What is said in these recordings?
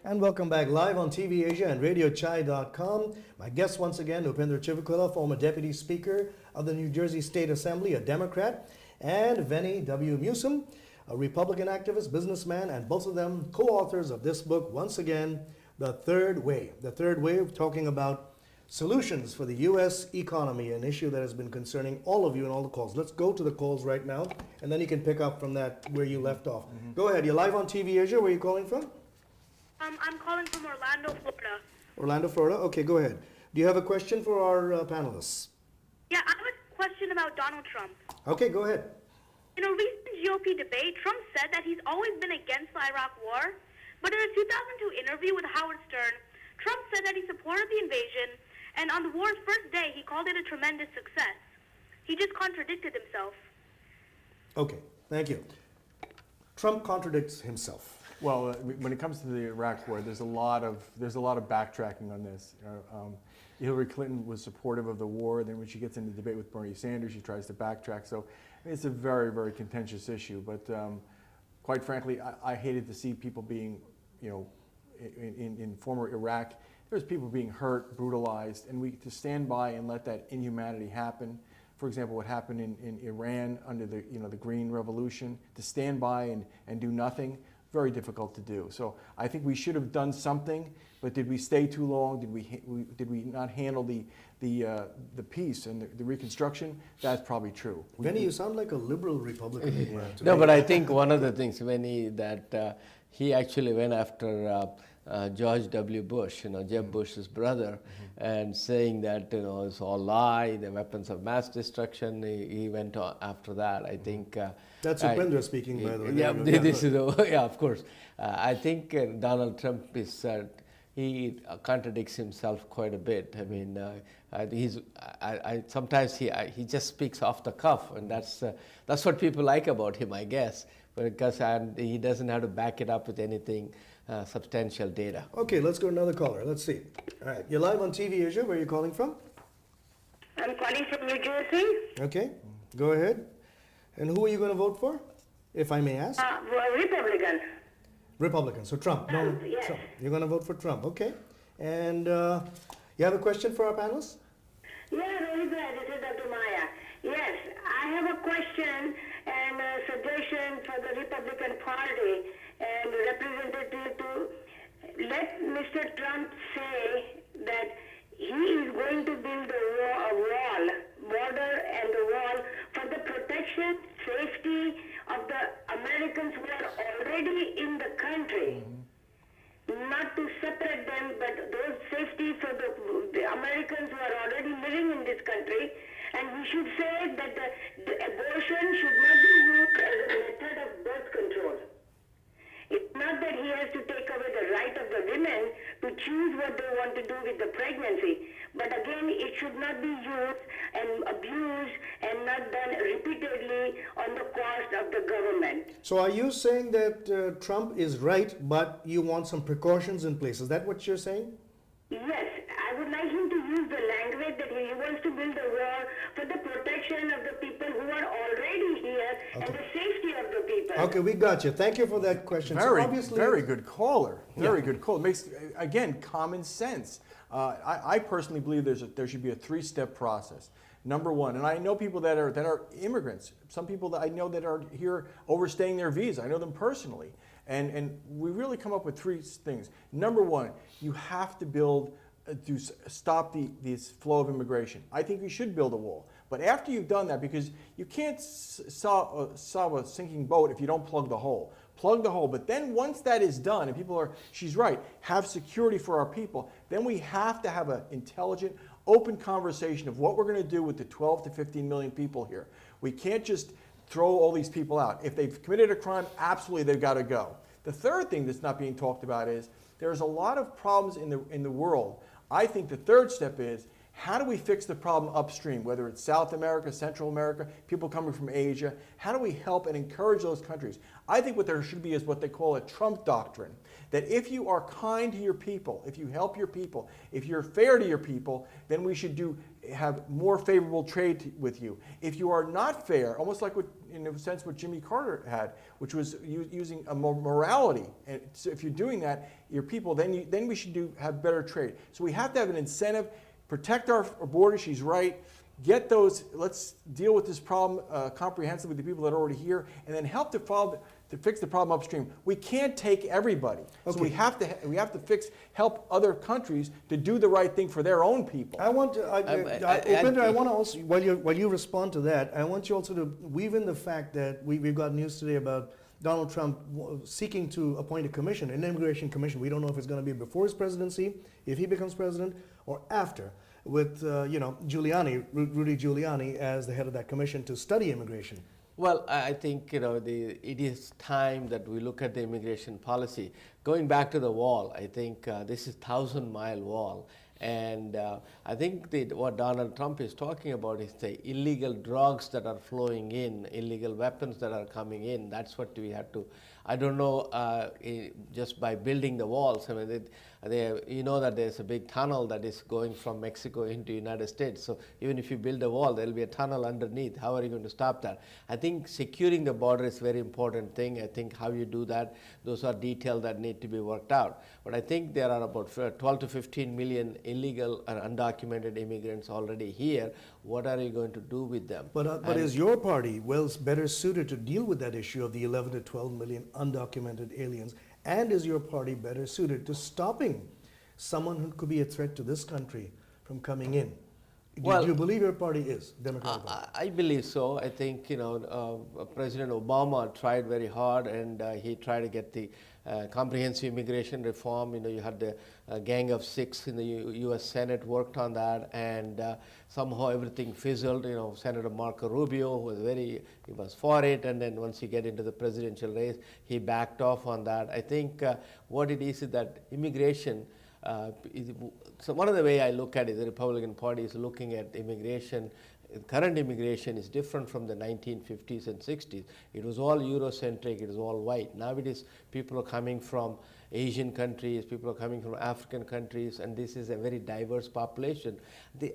And welcome back live on TV Asia and RadioChai.com. My guest once again, Upendra Chivukula, former Deputy Speaker of the New Jersey State Assembly, a Democrat, and Veny Musum, a Republican activist, businessman, and both of them co-authors of this book, once again, The Third Way. The Third Way, talking about solutions for the U.S. economy, an issue that has been concerning all of you in all the calls. Let's go to the calls right now, and then you can pick up from that where you left off. Go ahead. You're live on TV Asia. Where are you calling from? I'm calling from Orlando, Florida. Orlando, Florida. Okay, go ahead. Do you have a question for our panelists? Yeah, I have a question about Donald Trump. Okay, go ahead. In a recent GOP debate, Trump said that he's always been against the Iraq war, but in a 2002 interview with Howard Stern, Trump said that he supported the invasion, and on the war's first day, he called it a tremendous success. He just contradicted himself. Okay, thank you. Trump contradicts himself. Well, when it comes to the Iraq War, there's a lot of backtracking on this. Hillary Clinton was supportive of the war. Then when she gets into debate with Bernie Sanders, she tries to backtrack. So it's a very, very contentious issue. But quite frankly, I hated to see people being, in former Iraq, there's people being hurt, brutalized, and to stand by and let that inhumanity happen. For example, what happened in Iran under the Green Revolution, to stand by and do nothing. Very difficult to do. So I think we should have done something, but did we stay too long? Did we not handle the peace and the reconstruction? That's probably true. Veny, you sound like a liberal Republican. No, but I think one of the things, Veny, that he actually went after George W. Bush, Jeb Bush's brother, and saying that it's all lie, the weapons of mass destruction. He went on after that. I think that's Upendra speaking, by the way. Yeah, this is yeah, of course. I think Donald Trump is he contradicts himself quite a bit. I mean, sometimes he just speaks off the cuff, and that's what people like about him, I guess, because he doesn't have to back it up with anything. Substantial data. Okay, let's go to another caller. Let's see. All right, you're live on TV Asia. Where are you calling from? I'm calling from New Jersey. Okay, go ahead. And who are you going to vote for, if I may ask? Republican. Republican, so Trump. No, yes. Trump. You're going to vote for Trump, okay. And you have a question for our panelists? Yeah, very good. This is Dr. Maya. Yes, I have a question and a suggestion for the Republican Party and the representative to let Mr. Trump say that he is going to build a wall, border and a wall for the protection, safety of the Americans who are already in the country. Not to separate them, but those safety for the Americans who are already living in this country. And we should say that the abortion should not be used as a method of birth control. It's not that he has to take away the right of the women to choose what they want to do with the pregnancy. But again, it should not be used and abused and not done repeatedly on the cost of the government. So are you saying that Trump is right, but you want some precautions in place? Is that what you're saying? Yes, I would like him to use the language that he wants to build a wall for the protection of the people who are already here and the safety of the people. Okay, we got you. Thank you for that question. Very good caller. Very good call. It makes, again, common sense. I personally believe there should be a three-step process. Number one, and I know people that are immigrants. Some people that I know that are here overstaying their visa. I know them personally. And we really come up with three things. Number one, you have to stop this flow of immigration. I think you should build a wall. But after you've done that, because you can't solve a sinking boat if you don't plug the hole. Plug the hole. But then once that is done, and she's right, have security for our people, then we have to have an intelligent, open conversation of what we're going to do with the 12 to 15 million people here. We can't just throw all these people out. If they've committed a crime, absolutely they've got to go. The third thing that's not being talked about is there's a lot of problems in the world. I think the third step is, how do we fix the problem upstream, whether it's South America, Central America, people coming from Asia? How do we help and encourage those countries? I think what there should be is what they call a Trump doctrine, that if you are kind to your people, if you help your people, if you're fair to your people, then we should do have more favorable trade with you. If you are not fair, almost like what, in a sense what Jimmy Carter had, which was using a morality, and so if you're doing that, your people, then we should have better trade. So we have to have an incentive, protect our borders. She's right. Get those. Let's deal with this problem comprehensively with the people that are already here, and then help to fix the problem upstream. We can't take everybody, so we have to help other countries to do the right thing for their own people. I want to, Upendra, I want to also, while you respond to that, I want you also to weave in the fact that we've got news today about Donald Trump seeking to appoint a commission, an immigration commission. We don't know if it's going to be before his presidency, if he becomes president, or after, with Giuliani, Rudy Giuliani, as the head of that commission to study immigration. Well, I think it is time that we look at the immigration policy. Going back to the wall, I think this is 1,000-mile wall, and I think what Donald Trump is talking about is the illegal drugs that are flowing in, illegal weapons that are coming in. That's what we have to. I don't know, just by building the walls. I mean, you know that there's a big tunnel that is going from Mexico into United States. So even if you build a wall, there'll be a tunnel underneath. How are you going to stop that? I think securing the border is a very important thing. I think how you do that, those are details that need to be worked out. But I think there are about 12 to 15 million illegal and undocumented immigrants already here. What are you going to do with them? But is your party better suited to deal with that issue of the 11 to 12 million undocumented aliens? And is your party better suited to stopping someone who could be a threat to this country from coming in? Do you believe your party is Democratic Party? I believe so. I think President Obama tried very hard, and he tried to get the comprehensive immigration reform. You had the Gang of Six in the U.S. Senate worked on that, and somehow everything fizzled. Senator Marco Rubio he was for it, and then once you get into the presidential race, he backed off on that. I think what it is that immigration. So one of the way I look at it, the Republican Party is looking at immigration. Current immigration is different from the 1950s and 60s. It was all Eurocentric, it was all white. Now it is people are coming from Asian countries, people are coming from African countries, and this is a very diverse population.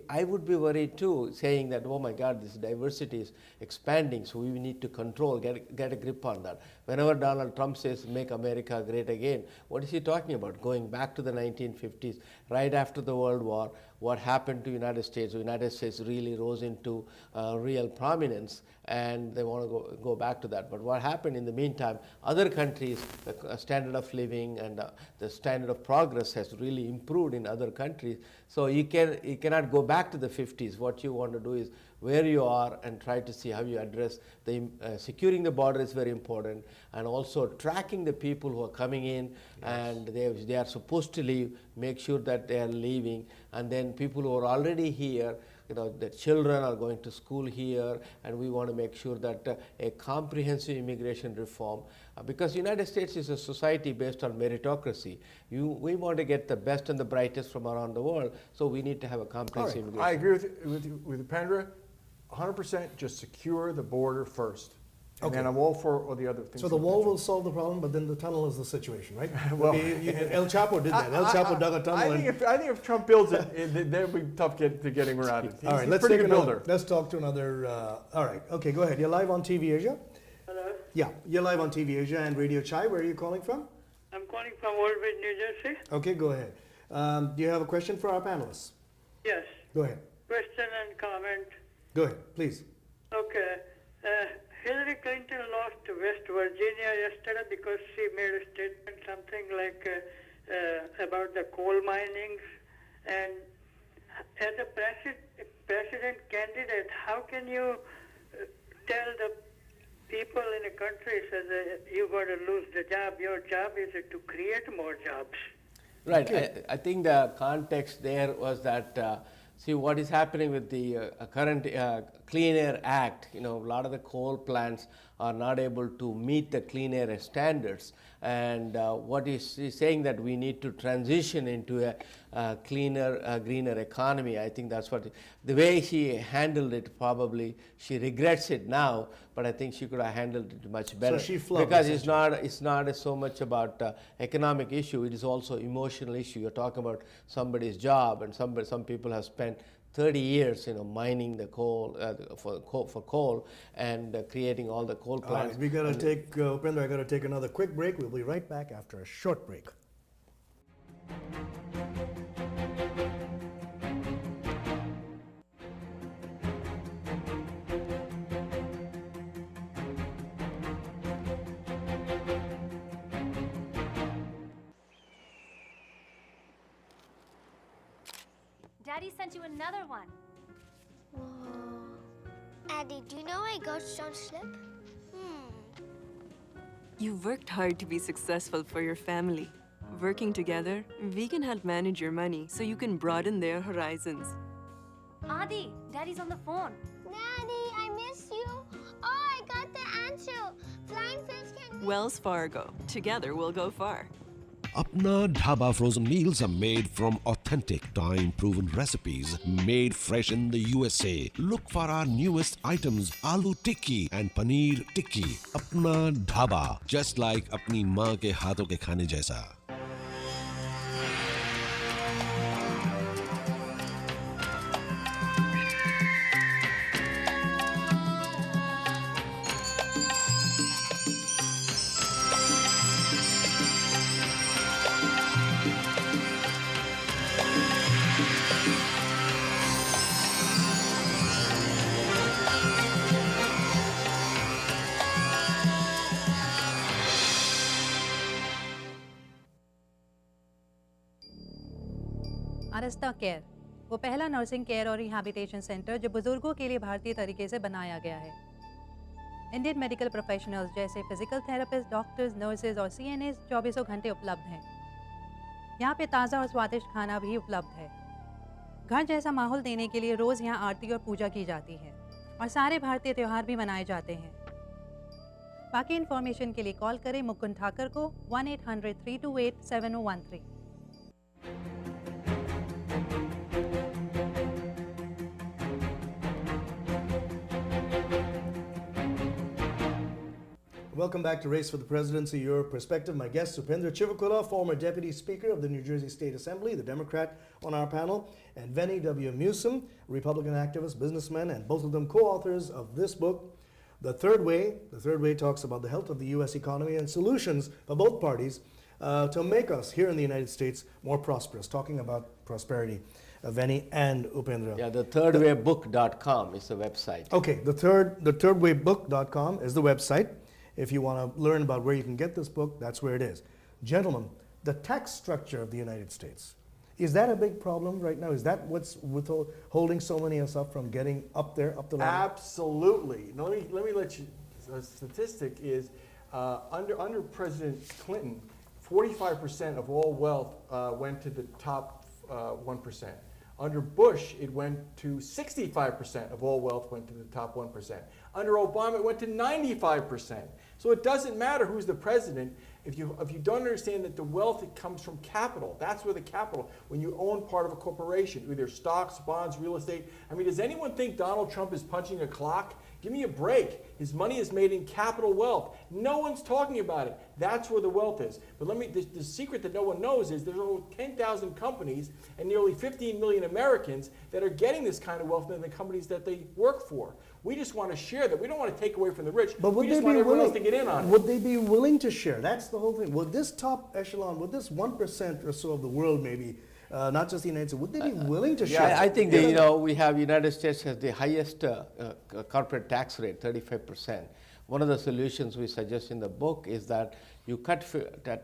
I would be worried too, saying that, oh my God, this diversity is expanding, so we need to control, get a grip on that. Whenever Donald Trump says, make America great again, what is he talking about? Going back to the 1950s, right after the World War, what happened to the United States? The United States really rose into real prominence, and they want to go back to that. But what happened in the meantime, other countries, the standard of living and the standard of progress has really improved in other countries. So you cannot go back to the 50s. What you want to do is where you are and try to see how you address the securing the border is very important, and also tracking the people who are coming in. Yes. And they are supposed to leave, make sure that they are leaving, and then people who are already here, the children are going to school here, and we want to make sure that a comprehensive immigration reform, because the United States is a society based on meritocracy. We want to get the best and the brightest from around the world, so we need to have a comprehensive immigration. I agree with Upendra, 100%. Just secure the border first. And then I'm all for all the other things. So the wall will solve the problem, but then the tunnel is the situation, right? Well, El Chapo did that. El Chapo dug a tunnel. I think if Trump builds it, that'll be tough getting around it. All right, let's talk to another. All right, okay, go ahead. You're live on TV Asia. Hello? Yeah, you're live on TV Asia and Radio Chai. Where are you calling from? I'm calling from Old Bridge, New Jersey. Okay, go ahead. Do you have a question for our panelists? Yes. Go ahead. Question and comment. Go ahead, please. Okay. Hillary Clinton lost to West Virginia yesterday because she made a statement, something like about the coal minings. And as a president candidate, how can you tell the people in a country that you're going to lose the job? Your job is to create more jobs. Right. I think the context there was that see what is happening with the current Clean Air Act. A lot of the coal plants are not able to meet the clean air standards, and what is saying that we need to transition into a cleaner, greener economy. I think that's what the way she handled it. Probably she regrets it now, but I think she could have handled it much better. So she flubbed, because it's not so much about economic issue. It is also emotional issue. You're talking about somebody's job, and some people have spent 30 years, mining the coal for coal and creating all the coal All plants. right, we got to take, Upendra, I got to take another quick break. We'll be right back after a short break. Daddy sent you another one. Whoa. Addy, do you know why goats don't slip? You've worked hard to be successful for your family. Working together, we can help manage your money so you can broaden their horizons. Adi, Daddy's on the phone. Daddy, I miss you. Oh, I got the answer. Flying fish can... Wells Fargo. Together we'll go far. Apna Dhaba frozen meals are made from authentic, time-proven recipes made fresh in the USA. Look for our newest items, Aloo Tikki and Paneer Tikki. Apna Dhaba, just like apni maa ke haathon ke khane jaisa. Aarasta care वो पहला nursing care और rehabilitation centre जो बुजुर्गों के लिए भारतीय तरीके से बनाया गया है। इंडियन मेडिकल प्रोफेशनल्स जैसे फिजिकल थेरेपिस्ट, डॉक्टर्स, नर्सेज और CNAs 24 घंटे उपलब्ध हैं। यहाँ पे ताज़ा और स्वादिष्ट खाना भी उपलब्ध है। घर जैसा माहौल देने के लिए रोज़ यहाँ आरती और पूजा की जाती है और सारे भारतीय त्यौहार भी मनाए जाते हैं। बाकी इन्फॉर्मेशन के लिए कॉल करें मुकुंद ठाकर को 1-800-328-7013। Welcome back to Race for the Presidency, Your Perspective. My guest, Upendra Chivukula, former Deputy Speaker of the New Jersey State Assembly, the Democrat on our panel, and Veny Musum, Republican activist, businessman, and both of them co-authors of this book, The Third Way. The Third Way talks about the health of the U.S. economy and solutions for both parties to make us here in the United States more prosperous, talking about prosperity. Veny and Upendra. Yeah, the thirdwaybook.com is the website. Okay, the thirdwaybook.com is the website. If you want to learn about where you can get this book, that's where it is. Gentlemen, the tax structure of the United States, is that a big problem right now? Is that what's holding so many of us up from getting up there, up the ladder? Absolutely. Now, let me let you, a statistic is under President Clinton, 45% of all wealth went to the top 1%. Under Bush, it went to 65% of all wealth went to the top 1%. Under Obama, it went to 95%. So it doesn't matter who's the president if you don't understand that the wealth that comes from capital. That's where the capital, when you own part of a corporation, either stocks, bonds, real estate. I mean, does anyone think Donald Trump is punching a clock? Give me a break. His money is made in capital wealth. No one's talking about it. That's where the wealth is. But the secret that no one knows is there's over 10,000 companies and nearly 15 million Americans that are getting this kind of wealth in the companies that they work for. We just want to share that. We don't want to take away from the rich. But would we just they want be everyone willing, else to get in on it. would they be willing to share? That's the whole thing. Would this top echelon, would this 1% or so of the world maybe, not just the United States, would they be willing to share? I think that, we have United States has the highest corporate tax rate, 35%. One of the solutions we suggest in the book is that you cut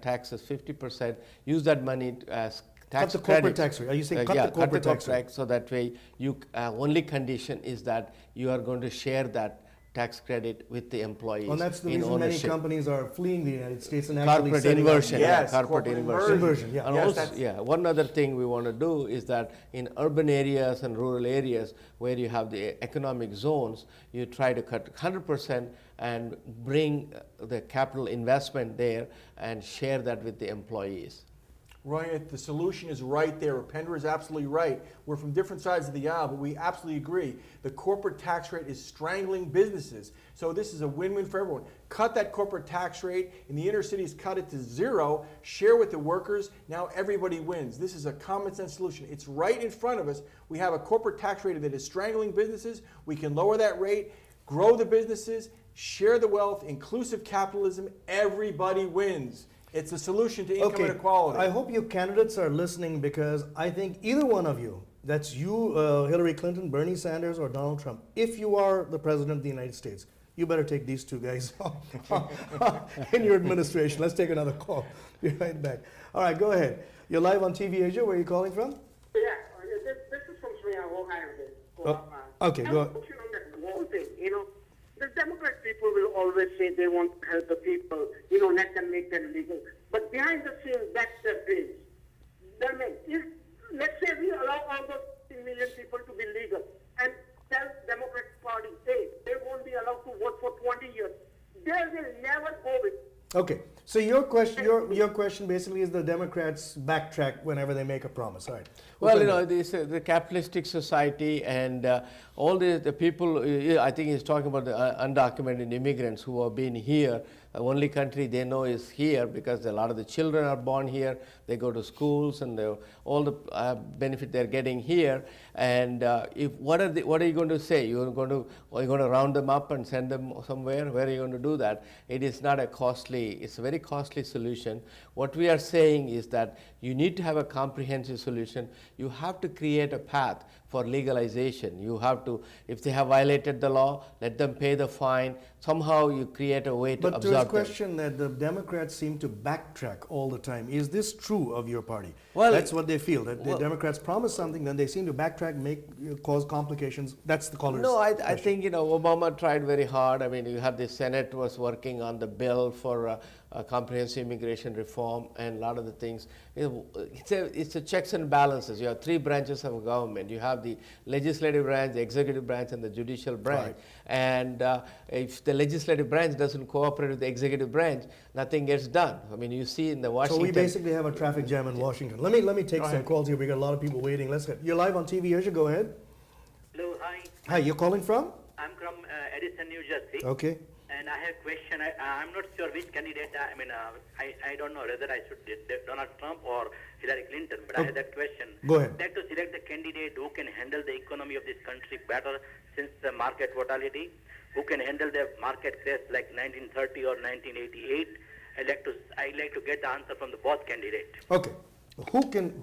taxes 50%, use that money as tax cut the corporate credit. tax rate. Are you saying cut the corporate tax rate? So that way, you only condition is that you are going to share that tax credit with the employees. And that's the in reason ownership. many companies are fleeing the United States and actually Corporate setting inversion. up. Yes, corporate inversion. Inversion, yeah. And Yes, also, one other thing we want to do is that in urban areas and rural areas where you have the economic zones, you try to cut 100% and bring the capital investment there and share that with the employees. Rohit, the solution is right there. Upendra is absolutely right. We're from different sides of the aisle, but we absolutely agree. The corporate tax rate is strangling businesses. So this is a win-win for everyone. Cut that corporate tax rate. In the inner cities, cut it to zero. Share with the workers. Now everybody wins. This is a common sense solution. It's right in front of us. We have a corporate tax rate that is strangling businesses. We can lower that rate, grow the businesses, share the wealth, inclusive capitalism. Everybody wins. It's a solution to income inequality. I hope your candidates are listening, because I think either one of you, that's you, Hillary Clinton, Bernie Sanders, or Donald Trump, if you are the president of the United States, you better take these two guys in your administration. Let's take another call. Be right back. All right, go ahead. You're live on TV Asia. Where are you calling from? Yeah, this is from Ohio. Okay, go ahead. You know, the Democrat people will always say they want to help the people, let them make them legal. But behind the scenes, that's their dreams. Let's say we allow all those 15 million people to be legal and tell Democratic Party, hey, they won't be allowed to vote for 20 years. They will never go with. Okay, so your question basically is the Democrats backtrack whenever they make a promise. All right. Well, this the capitalistic society and all the people. I think he's talking about the undocumented immigrants who have been here. The only country they know is here, because a lot of the children are born here. They go to schools, and all the benefit they're getting here. And what are you going to say? Are you going to round them up and send them somewhere? Where are you going to do that? It is not a costly. It's a very costly solution. What we are saying is that you need to have a comprehensive solution. You have to create a path for legalization. You have to, if they have violated the law, let them pay the fine. Somehow you create a way to absorb them. But to his question that the Democrats seem to backtrack all the time, is this true of your party? Well, that's what they feel, that the Democrats promise something, then they seem to backtrack, cause complications. That's the caller's question. I think, Obama tried very hard. I mean, you had the Senate was working on the bill for comprehensive immigration reform, and a lot of the things. It's a checks and balances. You have three branches of government. You have the legislative branch, the executive branch, and the judicial branch. Right. And if the legislative branch doesn't cooperate with the executive branch, nothing gets done. I mean, you see in the Washington. So we basically have a traffic jam in Washington. Let me take some calls here. We got a lot of people waiting. You're live on TV. Asia, go ahead. Hello, hi. Hi, you're calling from? I'm from Edison, New Jersey. Okay. And I have a question. I'm not sure which candidate. I don't know whether I should Donald Trump or Hillary Clinton, but I have that question. Go ahead. I'd like to select the candidate who can handle the economy of this country better since the market volatility, who can handle the market crash like 1930 or 1988. I'd like to get the answer from the both candidates. Okay.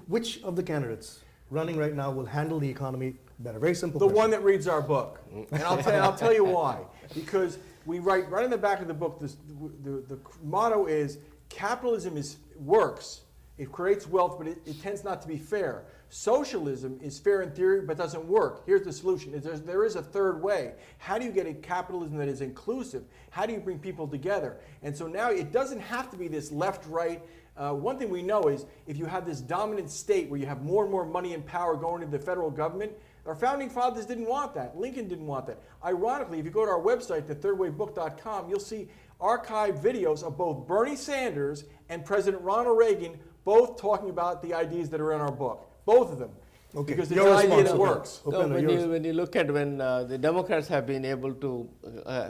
Which of the candidates running right now will handle the economy better? Very simple question. The one that reads our book. And I'll tell you why. Because we write right in the back of the book, the motto is capitalism works. It creates wealth, but it tends not to be fair. Socialism is fair in theory, but doesn't work. Here's the solution. There is a third way. How do you get a capitalism that is inclusive? How do you bring people together? And so now it doesn't have to be this left-right. One thing we know is if you have this dominant state where you have more and more money and power going to the federal government, our founding fathers didn't want that. Lincoln didn't want that. Ironically, if you go to our website, thethirdwaybook.com, you'll see archived videos of both Bernie Sanders and President Ronald Reagan both talking about the ideas that are in our book. Both of them. Okay. Because it's an idea that works. When you look at when the Democrats have been able to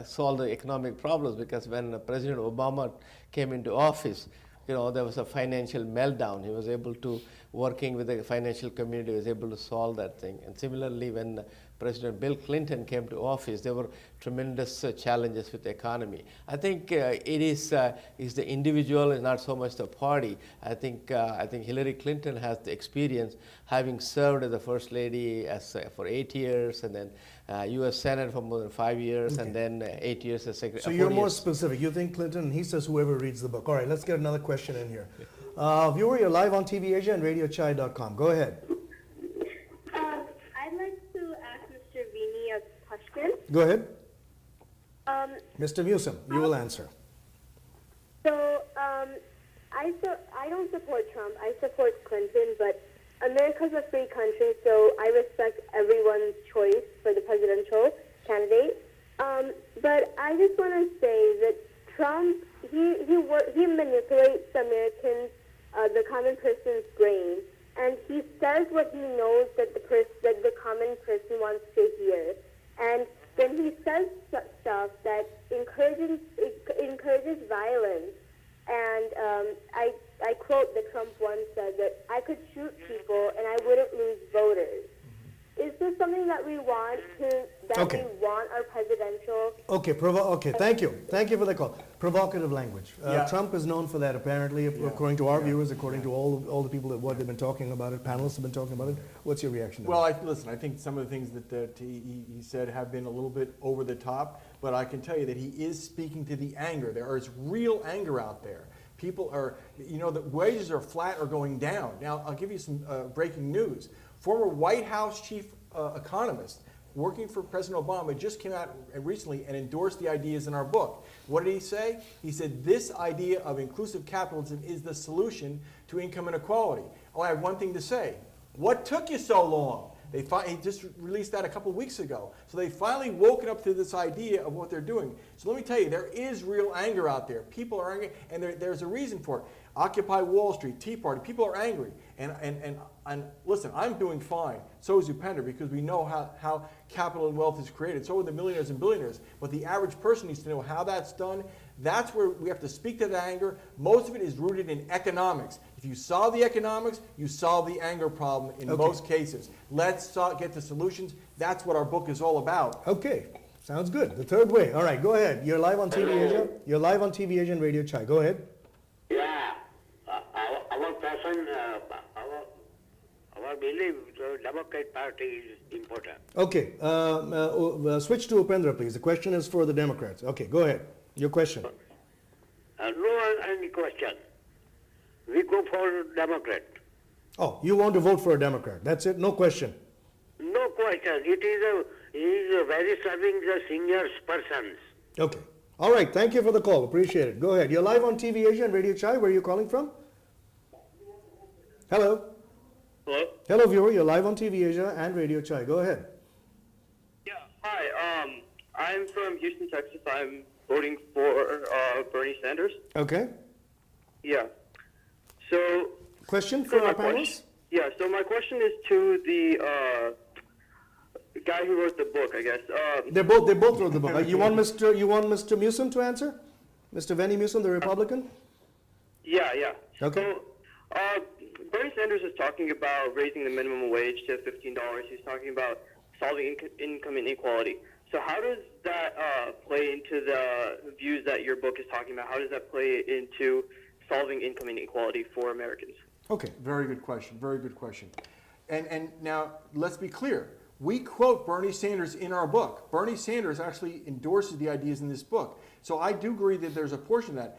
solve the economic problems, because when President Obama came into office, there was a financial meltdown. He was able to, working with the financial community, was able to solve that thing. And similarly, when President Bill Clinton came to office, there were tremendous challenges with the economy. I think it is the individual and not so much the party. I think Hillary Clinton has the experience, having served as the First Lady for 8 years, and then U.S. Senate for more than 5 years, and then 8 years as Secretary. So you're more specific. You think Clinton, he says whoever reads the book. All right, let's get another question in here. Viewer, you're live on TV Asia and RadioChai.com. Go ahead. I'd like to ask Mr. Veny a question. Go ahead. Mr. Musum, you will answer. So, I don't support Trump. I support Clinton, but America's a free country, so I respect everyone's choice for the presidential candidate. But I just want to say that Trump, he manipulates Americans the common person's brain, and he says what he knows that the common person wants to hear. And then he says stuff that encourages violence. And I quote that Trump once said that I could shoot people and I wouldn't lose voters. Is this something that we want we want our presidential? Okay, thank you for the call. Provocative language. Yeah. Trump is known for that, apparently, according to our viewers, according to all the people what they've been talking about it, panelists have been talking about it. What's your reaction to that? Listen, I think some of the things that he said have been a little bit over the top, but I can tell you that he is speaking to the anger. There is real anger out there. People are, the wages are flat or going down. Now, I'll give you some breaking news. Former White House chief economist working for President Obama just came out recently and endorsed the ideas in our book. What did he say? He said this idea of inclusive capitalism is the solution to income inequality. Oh, I have one thing to say. What took you so long? He just released that a couple weeks ago. So they finally woken up to this idea of what they're doing. So let me tell you, there is real anger out there. People are angry, and there's a reason for it. Occupy Wall Street, Tea Party, people are angry. And listen, I'm doing fine. So is Upendra, because we know how capital and wealth is created. So are the millionaires and billionaires. But the average person needs to know how that's done. That's where we have to speak to the anger. Most of it is rooted in economics. If you solve the economics, you solve the anger problem in most cases. Let's get to solutions. That's what our book is all about. Okay, sounds good. The third way. All right, go ahead. You're live on TV Asia. You're live on TV Asia and Radio Chai. Go ahead. Yeah, our person, our belief, the Democrat Party is important. Okay, switch to Upendra, please. The question is for the Democrats. Okay, go ahead. Your question. No any question. We go for Democrat. Oh, you want to vote for a Democrat. That's it? No question. No question. He is a very serving the senior persons. Okay. All right. Thank you for the call. Appreciate it. Go ahead. You're live on TV Asia and Radio Chai. Where are you calling from? Hello. Hello. Hello, viewer. You're live on TV Asia and Radio Chai. Go ahead. Yeah. Hi. I'm from Houston, Texas. I'm voting for Bernie Sanders. Okay. Yeah. So. Question for our panelists? Yeah. So my question is to the guy who wrote the book, I guess. They both wrote the book. You want Mr. Musum to answer? Mr. Veny Musum, the Republican? Yeah. Okay. So, Bernie Sanders is talking about raising the minimum wage to $15. He's talking about solving income inequality. So how does that play into the views that your book is talking about? How does that play into solving income inequality for Americans? Okay, very good question. Very good question. And now let's be clear. We quote Bernie Sanders in our book. Bernie Sanders actually endorses the ideas in this book. So I do agree that there's a portion of that,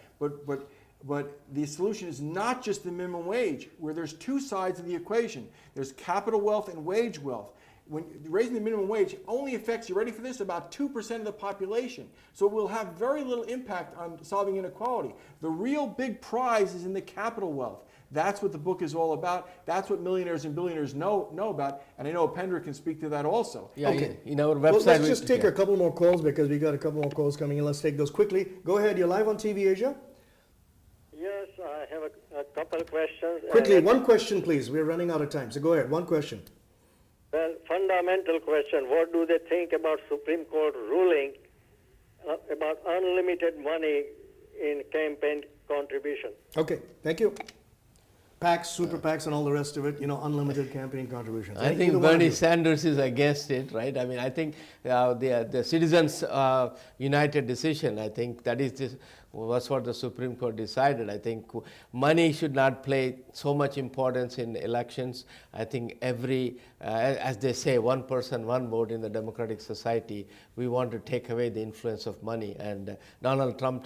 but the solution is not just the minimum wage, where there's two sides of the equation. There's capital wealth and wage wealth. When raising the minimum wage only affects, you ready for this, about 2% of the population. So it will have very little impact on solving inequality. The real big prize is in the capital wealth. That's what the book is all about. That's what millionaires and billionaires know about. And I know Upendra can speak to that also. Yeah, okay. In our website. Let's just take a couple more calls because we got a couple more calls coming in. Let's take those quickly. Go ahead. You're live on TV Asia. Yes, I have a couple of questions. Quickly, one question, please. We're running out of time. So go ahead. One question. Well, fundamental question. What do they think about Supreme Court ruling about unlimited money in campaign contribution? Okay. Thank you. PACs, super PACs, and all the rest of it, unlimited campaign contributions. I think Bernie Sanders is against it, right? I mean, I think the Citizens United decision, I think that is was what the Supreme Court decided. I think money should not play so much importance in elections. I think as they say, one person, one vote in the democratic society, we want to take away the influence of money. And Donald Trump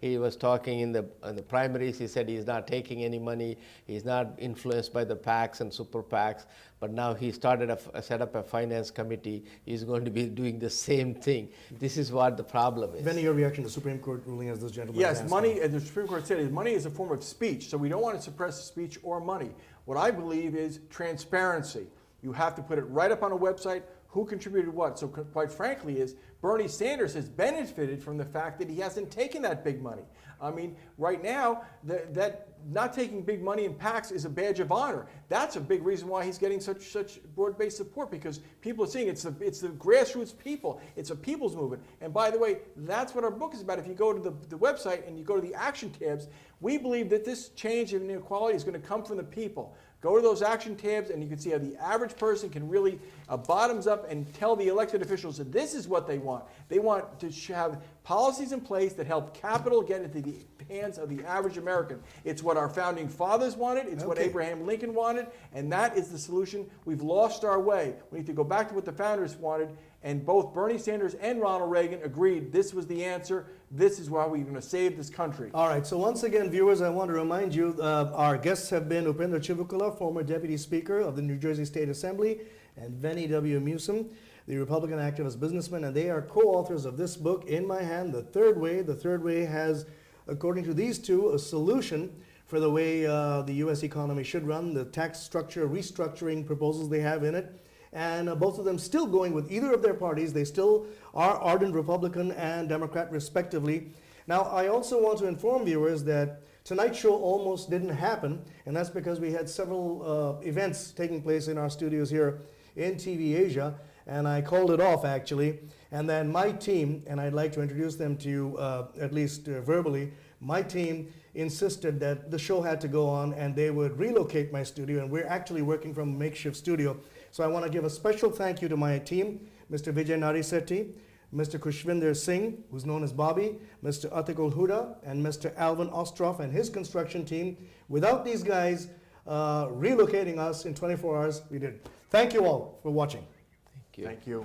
he was talking in the primaries, he said he's not taking any money, he's not influenced by the PACs and super PACs, but now he set up a finance committee. He's going to be doing the same thing. This is what the problem is. Veny, your reaction to the Supreme Court ruling as this gentleman Yes, money, as the Supreme Court said, money is a form of speech, so we don't want to suppress speech or money. What I believe is transparency. You have to put it right up on a website, who contributed what. So quite frankly is Bernie Sanders has benefited from the fact that he hasn't taken that big money. I mean, right now, that not taking big money in PACs is a badge of honor. That's a big reason why he's getting such broad-based support, because people are seeing it's the grassroots people. It's a people's movement. And by the way, that's what our book is about. If you go to the website and you go to the action tabs, we believe that this change in inequality is going to come from the people. Go to those action tabs and you can see how the average person can really bottoms up and tell the elected officials that this is what they want. They want to have policies in place that help capital get into the hands of the average American. It's what our founding fathers wanted. It's what Abraham Lincoln wanted. And that is the solution. We've lost our way. We need to go back to what the founders wanted. And both Bernie Sanders and Ronald Reagan agreed this was the answer. This is how we're going to save this country. All right, so once again, viewers, I want to remind you, our guests have been Upendra Chivukula, former Deputy Speaker of the New Jersey State Assembly, and Veny Musum, the Republican activist businessman, and they are co-authors of this book, In My Hand, The Third Way. The Third Way has, according to these two, a solution for the way the U.S. economy should run, the tax structure restructuring proposals they have in it. And both of them still going with either of their parties. They still are ardent Republican and Democrat respectively. Now, I also want to inform viewers that tonight's show almost didn't happen, and that's because we had several events taking place in our studios here in TV Asia, and I called it off actually. And then my team, and I'd like to introduce them to you at least verbally, my team insisted that the show had to go on and they would relocate my studio, and we're actually working from a makeshift studio. So I want to give a special thank you to my team, Mr. Vijay Narisetti, Mr. Kushvinder Singh, who's known as Bobby, Mr. Atikul Huda, and Mr. Alvin Ostroff and his construction team. Without these guys relocating us in 24 hours, we did. Thank you all for watching. Thank you.